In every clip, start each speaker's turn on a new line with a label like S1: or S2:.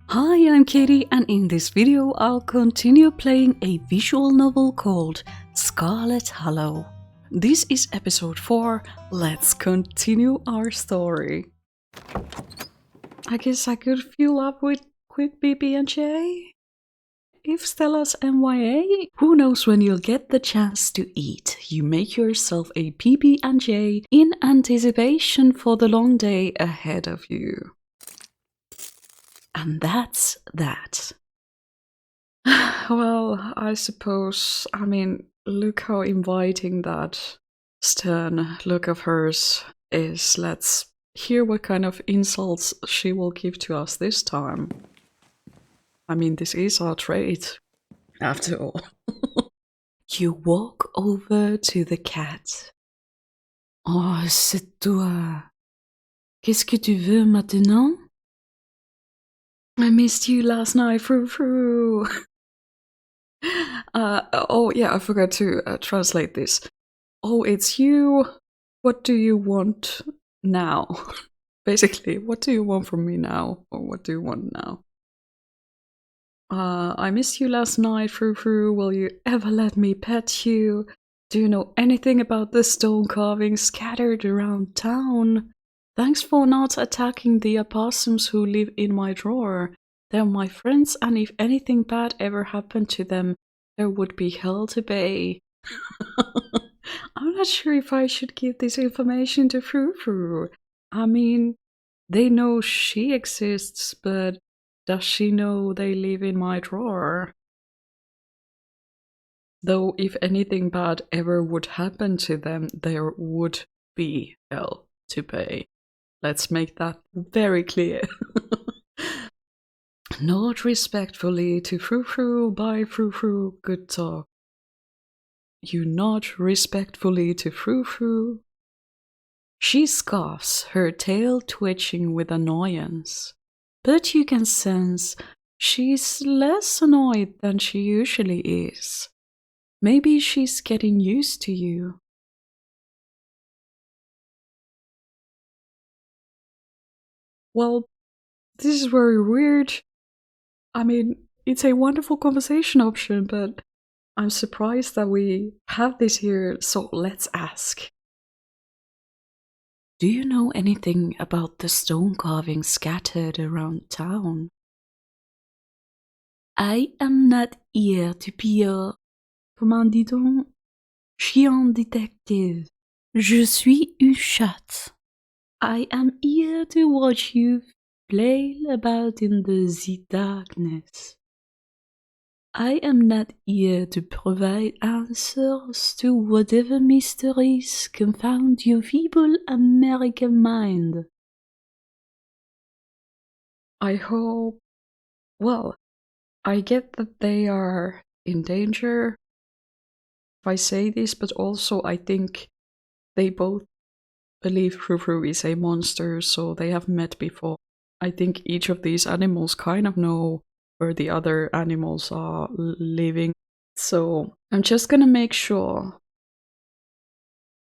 S1: Hi, I'm Katie, and in this video I'll continue playing a visual novel called Scarlet Hollow. This is episode 4, let's continue our story. I guess I could fuel up with quick BB&J? If Stella's MYA, who knows when you'll get the chance to eat. You make yourself a PB&J in anticipation for the long day ahead of you. And that's that. Well, I suppose, look how inviting that stern look of hers is. Let's hear what kind of insults she will give to us this time. This is our trade, after all. You walk over to the cat. Oh, c'est toi. Qu'est-ce que tu veux maintenant? I missed you last night, Frou-Frou. Oh yeah, I forgot to translate this. Oh, it's you. What do you want now? Basically, what do you want from me now? Or what do you want now? I missed you last night, Frou-Frou. Will you ever let me pet you? Do you know anything about the stone carvings scattered around town? Thanks for not attacking the opossums who live in my drawer. They're my friends, and if anything bad ever happened to them, there would be hell to pay. I'm not sure if I should give this information to Frou-Frou. They know she exists, but does she know they live in my drawer? Though if anything bad ever would happen to them, there would be hell to pay. Let's make that very clear. Nod respectfully to Frou-Frou. Bye, Frou-Frou. Good talk. You nod respectfully to Frou-Frou. She scoffs, her tail twitching with annoyance. But you can sense she's less annoyed than she usually is. Maybe she's getting used to you. Well, this is very weird. It's a wonderful conversation option, but I'm surprised that we have this here, so let's ask. Do you know anything about the stone carvings scattered around town? I am not here to be a... Comment dit-on? Chien detective. Je suis une chatte. I am here to watch you flail about in the darkness. I am not here to provide answers to whatever mysteries confound your feeble American mind. I hope... Well, I get that they are in danger if I say this, but also I think they both believe Frou-Frou is a monster, so they have met before. I think each of these animals kind of know where the other animals are living. So I'm just gonna make sure.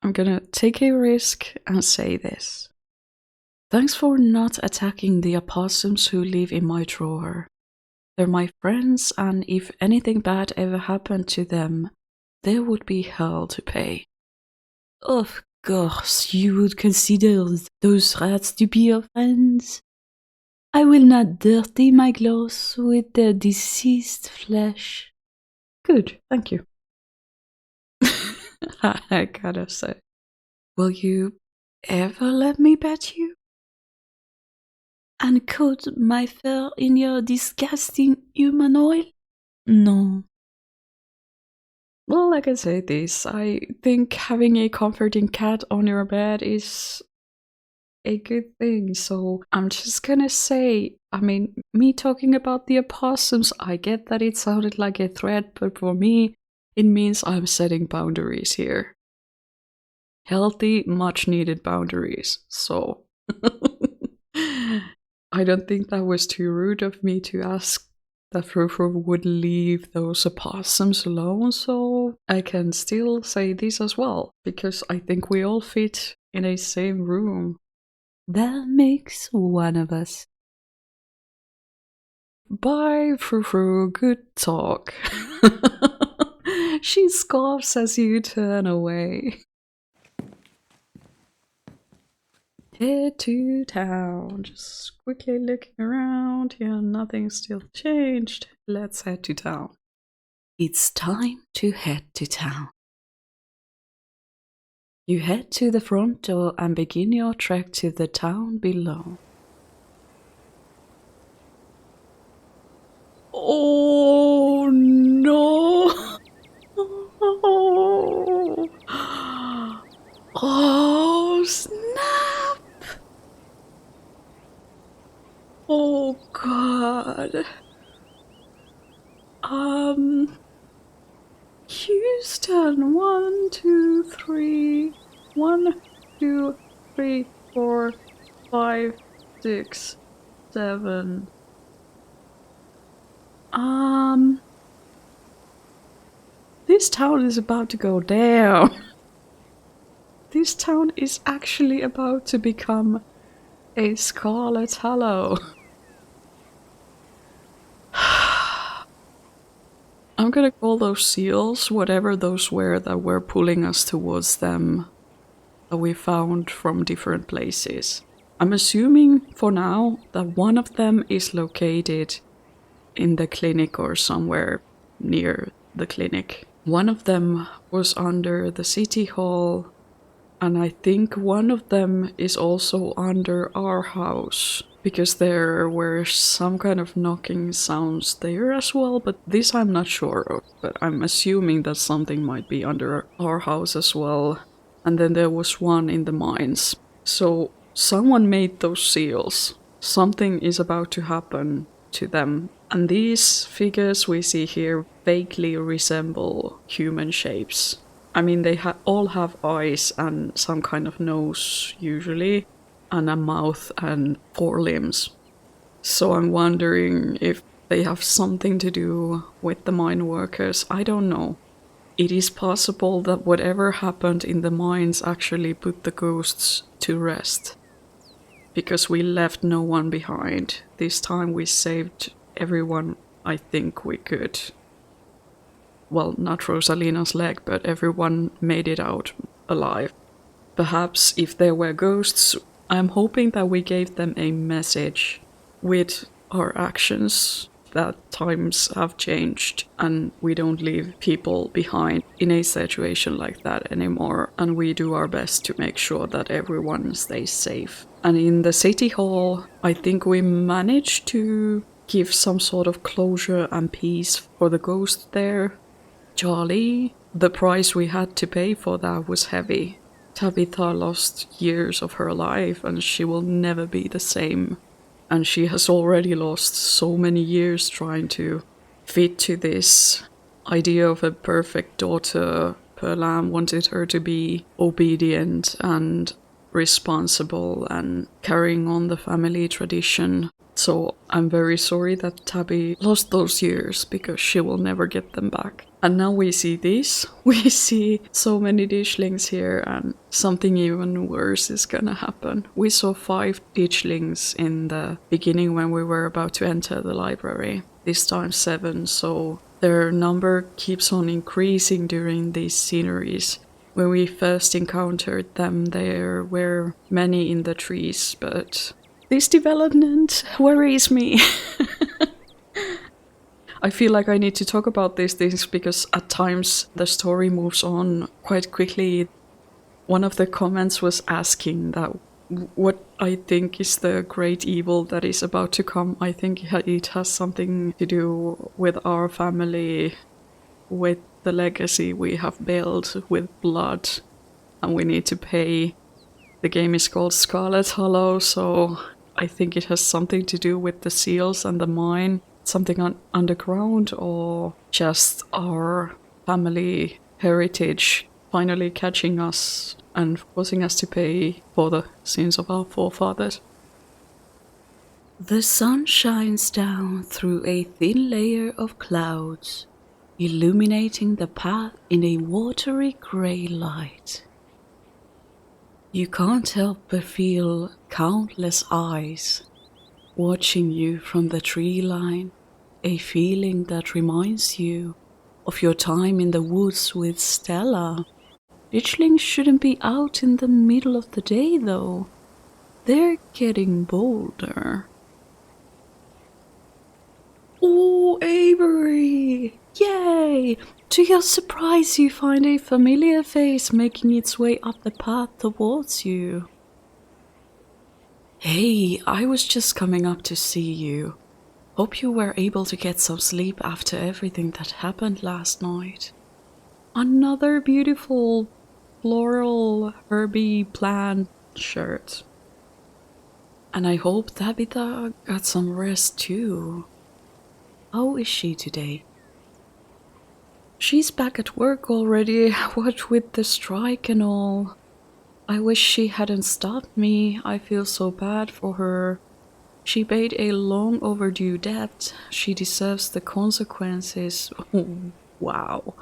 S1: I'm gonna take a risk and say this. Thanks for not attacking the opossums who live in my drawer. They're my friends, and if anything bad ever happened to them, there would be hell to pay. Of course, you would consider those rats to be your friends. I will not dirty my gloves with their deceased flesh. Good, thank you. I gotta say. Will you ever let me pet you? And coat my fur in your disgusting human oil? No. Well, like I say this, I think having a comforting cat on your bed is a good thing, so I'm just gonna say, me talking about the opossums, I get that it sounded like a threat, but for me, it means I'm setting boundaries here. Healthy, much needed boundaries, so... I don't think that was too rude of me to ask that Frou-Frou would leave those opossums alone, so I can still say this as well, because I think we all fit in a same room. That makes one of us. Bye, Frou-Frou, good talk. She scoffs as you turn away. Head to town. Just quickly looking around. Yeah, nothing's still changed. Let's head to town. It's time to head to town. You head to the front door and begin your trek to the town below. Oh no! Oh snap! Oh god. Houston, 1, 2, 3, 1, 2, 3, 4, 5, 6, 7. This town is about to go down. This town is actually about to become a Scarlet Hollow. I'm gonna call those seals, whatever those were that were pulling us towards them, that we found from different places. I'm assuming for now that one of them is located in the clinic or somewhere near the clinic. One of them was under the city hall, and I think one of them is also under our house, because there were some kind of knocking sounds there as well, but this I'm not sure of. But I'm assuming that something might be under our house as well. And then there was one in the mines. So someone made those seals. Something is about to happen to them. And these figures we see here vaguely resemble human shapes. I mean, they all have eyes and some kind of nose, usually, and a mouth and 4 limbs. So I'm wondering if they have something to do with the mine workers. I don't know. It is possible that whatever happened in the mines actually put the ghosts to rest. Because we left no one behind. This time we saved everyone I think we could. Well, not Rosalina's leg, but everyone made it out alive. Perhaps if there were ghosts, I'm hoping that we gave them a message with our actions, that times have changed and we don't leave people behind in a situation like that anymore, and we do our best to make sure that everyone stays safe. And in the city hall, I think we managed to give some sort of closure and peace for the ghost there. Charlie, the price we had to pay for that was heavy. Tabitha lost years of her life and she will never be the same. And she has already lost so many years trying to fit to this idea of a perfect daughter. Perlam wanted her to be obedient and responsible and carrying on the family tradition. So I'm very sorry that Tabby lost those years, because she will never get them back. And now we see this. We see so many ditchlings here, and something even worse is gonna happen. We saw 5 ditchlings in the beginning when we were about to enter the library. This time 7, so their number keeps on increasing during these sceneries. When we first encountered them, there were many in the trees, but this development worries me. I feel like I need to talk about these things because at times the story moves on quite quickly. One of the comments was asking that what I think is the great evil that is about to come. I think it has something to do with our family, with the legacy we have built with blood, and we need to pay. The game is called Scarlet Hollow, so I think it has something to do with the seals and the mine, something underground, or just our family heritage finally catching us and forcing us to pay for the sins of our forefathers. The sun shines down through a thin layer of clouds, illuminating the path in a watery grey light. You can't help but feel countless eyes watching you from the tree line a feeling that reminds you of your time in the woods with Stella. Ditchlings shouldn't be out in the middle of the day, though. They're getting bolder. Oh, Avery! Yay! To your surprise, you find a familiar face making its way up the path towards you. Hey, I was just coming up to see you. Hope you were able to get some sleep after everything that happened last night. Another beautiful floral herby plant shirt. And I hope Tabitha got some rest too. How is she today? She's back at work already, what with the strike and all. I wish she hadn't stopped me, I feel so bad for her. She paid a long overdue debt, she deserves the consequences. Wow.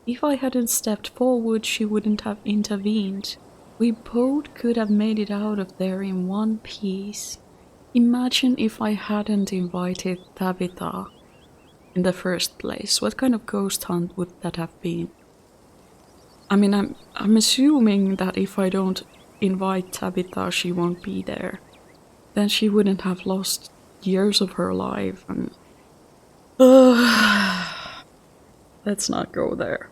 S1: If I hadn't stepped forward, she wouldn't have intervened. We both could have made it out of there in one piece. Imagine if I hadn't invited Tabitha in the first place. What kind of ghost hunt would that have been? I mean, I'm assuming that if I don't invite Tabitha, she won't be there. Then she wouldn't have lost years of her life and... Let's not go there.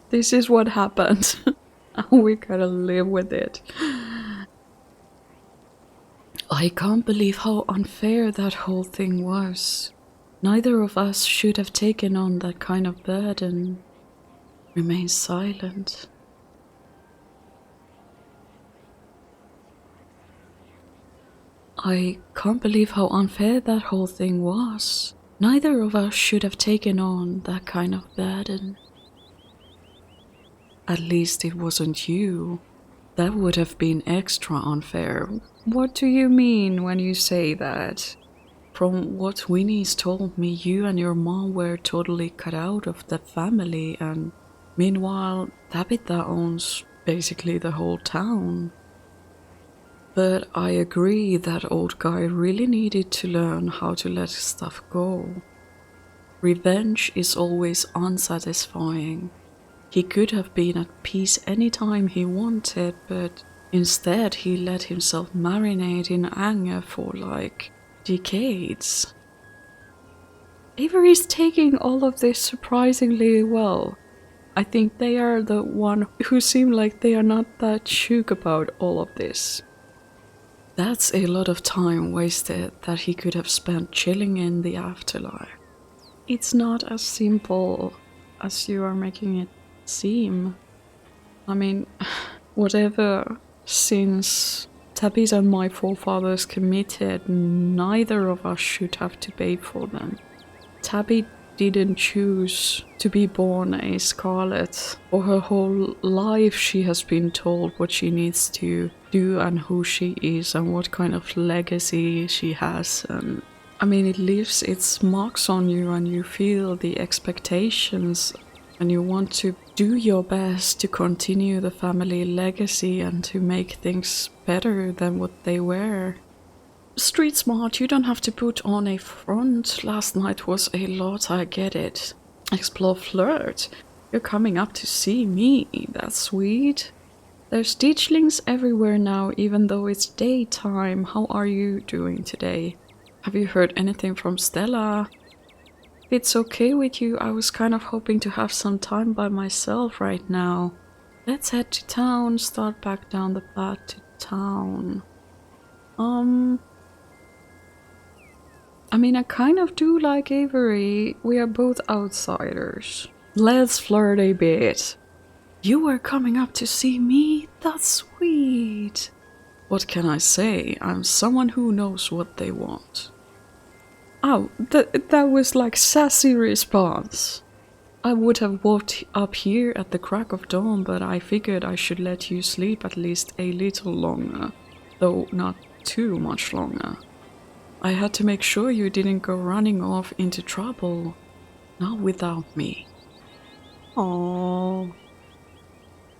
S1: This is what happened. We gotta live with it. I can't believe how unfair that whole thing was. Neither of us should have taken on that kind of burden. Remain silent. I can't believe how unfair that whole thing was. Neither of us should have taken on that kind of burden. At least it wasn't you. That would have been extra unfair. What do you mean when you say that? From what Winnie's told me, you and your mom were totally cut out of the family, and meanwhile, Tabitha owns basically the whole town. But I agree that old guy really needed to learn how to let stuff go. Revenge is always unsatisfying. He could have been at peace anytime he wanted, but instead he let himself marinate in anger for like decades. Avery's taking all of this surprisingly well. I think they are the one who seem like they are not that shook about all of this. That's a lot of time wasted that he could have spent chilling in the afterlife. It's not as simple as you are making it seem. I mean, whatever sins Tabby's and my forefathers committed, neither of us should have to pay for them. Tabby didn't choose to be born a Scarlet. For her whole life she has been told what she needs to do and who she is and what kind of legacy she has, and I mean it leaves its marks on you and you feel the expectations and you want to do your best to continue the family legacy and to make things better than what they were. Street smart, you don't have to put on a front. Last night was a lot, I get it. Explore flirt. You're coming up to see me, that's sweet. There's ditchlings everywhere now, even though it's daytime. How are you doing today? Have you heard anything from Stella? If it's okay with you, I was kind of hoping to have some time by myself right now. Let's head to town, start back down the path to town. I mean, I kind of do like Avery. We are both outsiders. Let's flirt a bit. You were coming up to see me? That's sweet. What can I say? I'm someone who knows what they want. Oh, that was like sassy response. I would have walked up here at the crack of dawn, but I figured I should let you sleep at least a little longer, though not too much longer. I had to make sure you didn't go running off into trouble. Not without me. Aww.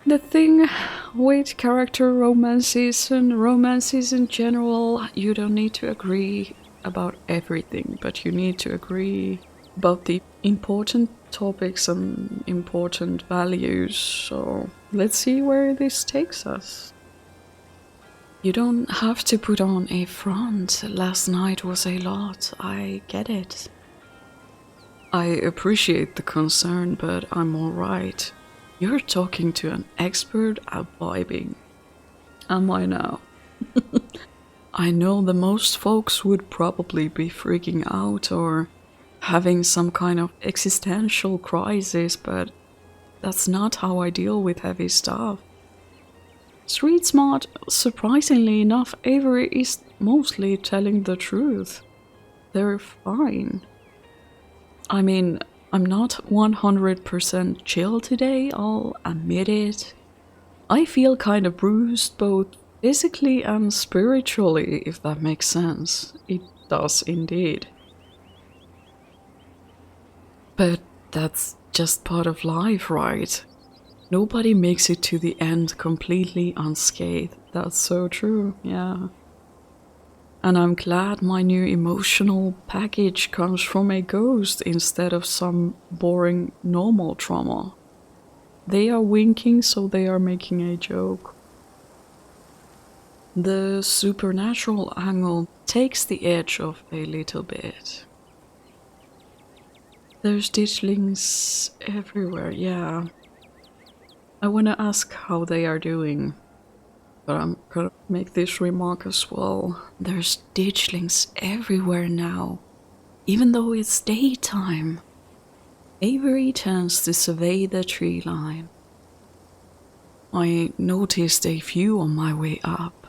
S1: The thing with character romances and romances in general, you don't need to agree about everything, but you need to agree about the important topics and important values, so let's see where this takes us. You don't have to put on a front. Last night was a lot, I get it. I appreciate the concern, but I'm alright. You're talking to an expert at vibing. Am I now? I know the most folks would probably be freaking out or having some kind of existential crisis, but that's not how I deal with heavy stuff. Street smart, surprisingly enough, Avery is mostly telling the truth. They're fine. I mean, I'm not 100% chill today, I'll admit it. I feel kind of bruised both physically and spiritually, if that makes sense. It does indeed. But that's just part of life, right? Nobody makes it to the end completely unscathed. That's so true, yeah. And I'm glad my new emotional package comes from a ghost instead of some boring normal trauma. They are winking, so they are making a joke. The supernatural angle takes the edge off a little bit. There's ditchlings everywhere, yeah. I wanna ask how they are doing, but I'm gonna make this remark as well. There's ditchlings everywhere now, even though it's daytime. Avery turns to survey the tree line. I noticed a few on my way up.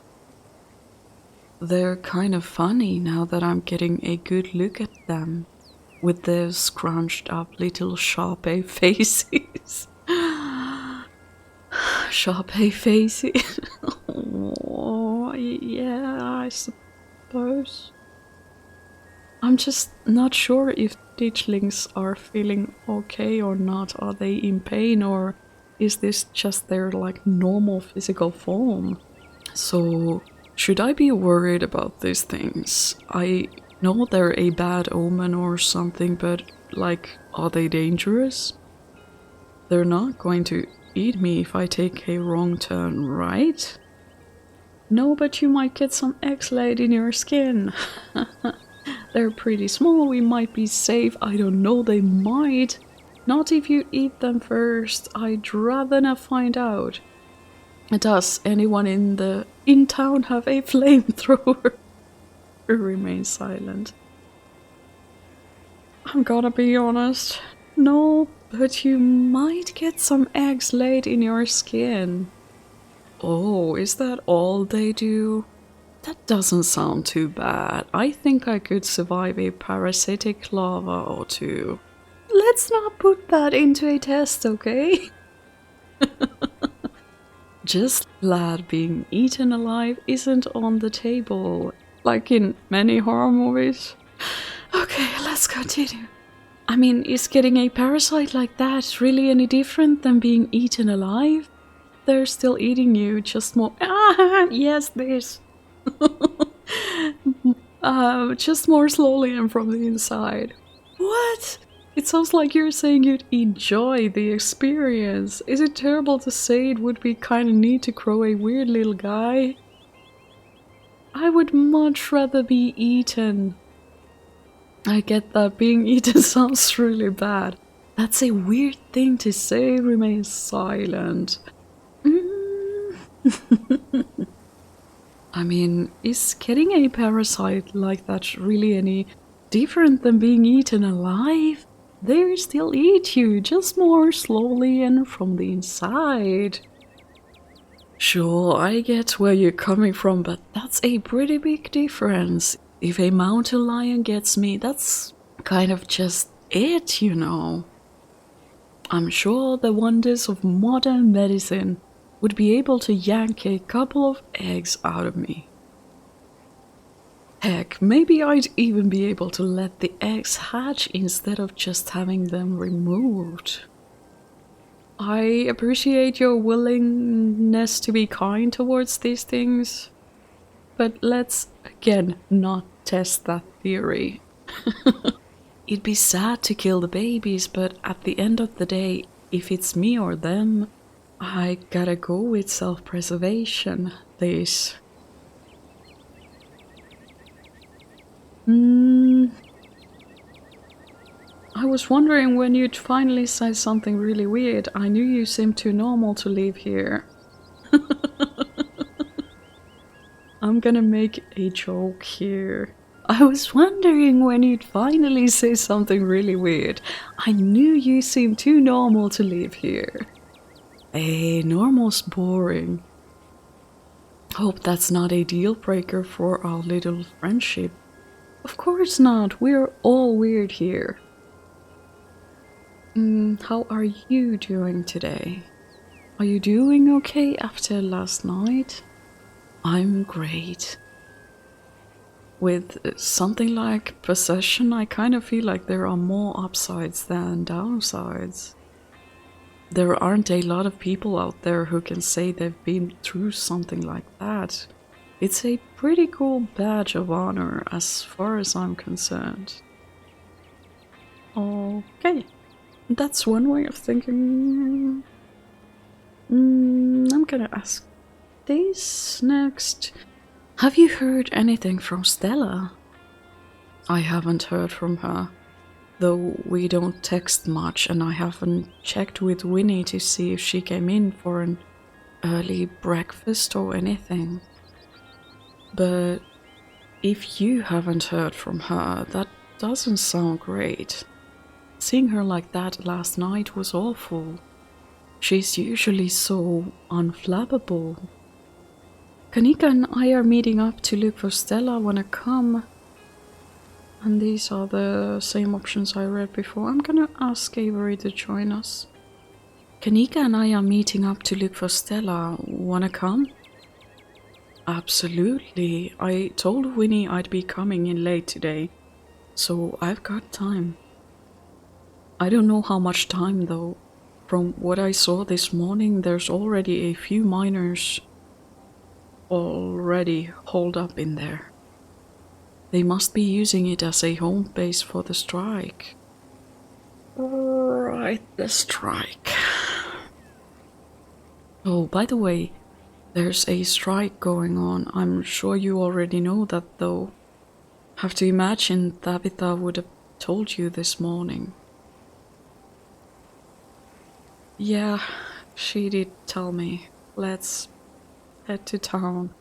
S1: They're kind of funny now that I'm getting a good look at them, with their scrunched up little Sharpay faces. Sharpay faces. Oh, yeah, I suppose. I'm just not sure if ditchlings are feeling okay or not. Are they in pain, or is this just their like normal physical form? So, should I be worried about these things? I know they're a bad omen or something, but like, are they dangerous? They're not going to eat me if I take a wrong turn, right? No, but you might get some eggs laid in your skin. They're pretty small, we might be safe. I don't know, they might. Not if you eat them first. I'd rather not find out. Does anyone in town have a flamethrower? Remain silent. I'm gonna be honest. No, but you might get some eggs laid in your skin. Oh, is that all they do? That doesn't sound too bad. I think I could survive a parasitic larva or two. Let's not put that into a test, okay? Just glad being eaten alive isn't on the table, like in many horror movies. Okay, let's continue. I mean, is getting a parasite like that really any different than being eaten alive? They're still eating you, just more. Yes, this. Just more slowly and from the inside. What? It sounds like you're saying you'd enjoy the experience. Is it terrible to say it would be kinda neat to grow a weird little guy? I would much rather be eaten. I get that being eaten sounds really bad. That's a weird thing to say, remain silent. I mean, is getting a parasite like that really any different than being eaten alive? They still eat you, just more slowly and from the inside. Sure, I get where you're coming from, but that's a pretty big difference. If a mountain lion gets me, that's kind of just it, you know. I'm sure the wonders of modern medicine would be able to yank a couple of eggs out of me. Heck, maybe I'd even be able to let the eggs hatch instead of just having them removed. I appreciate your willingness to be kind towards these things, but let's, again, not test that theory. It'd be sad to kill the babies, but at the end of the day, if it's me or them, I gotta go with self-preservation, please. I was wondering when you'd finally say something really weird. I knew you seemed too normal to leave here. I'm gonna make a joke here. I was wondering when you'd finally say something really weird. I knew you seemed too normal to leave here. Hey, normal's boring. Hope that's not a deal breaker for our little friendship. Of course not, we're all weird here. How are you doing today? Are you doing okay after last night? I'm great. With something like possession, I kind of feel like there are more upsides than downsides. There aren't a lot of people out there who can say they've been through something like that. It's a pretty cool badge of honor as far as I'm concerned. Okay, that's one way of thinking. I'm gonna ask this next. Have you heard anything from Stella? I haven't heard from her, though we don't text much, and I haven't checked with Winnie to see if she came in for an early breakfast or anything. But if you haven't heard from her, that doesn't sound great. Seeing her like that last night was awful. She's usually so unflappable. Kanika and I are meeting up to look for Stella. Wanna come? And these are the same options I read before. I'm gonna ask Avery to join us. Kanika and I are meeting up to look for Stella. Wanna come? Absolutely. I told Winnie I'd be coming in late today, so I've got time. I don't know how much time though. From what I saw this morning, there's already a few miners already holed up in there. They must be using it as a home base for the strike. Right, the strike. Oh, by the way, there's a strike going on. I'm sure you already know that though. Have to imagine Tabitha would have told you this morning. Yeah, she did tell me. Let's head to town.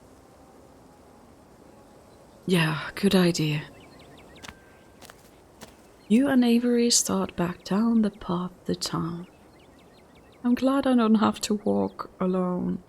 S1: Yeah, good idea. You and Avery start back down the path to town. I'm glad I don't have to walk alone.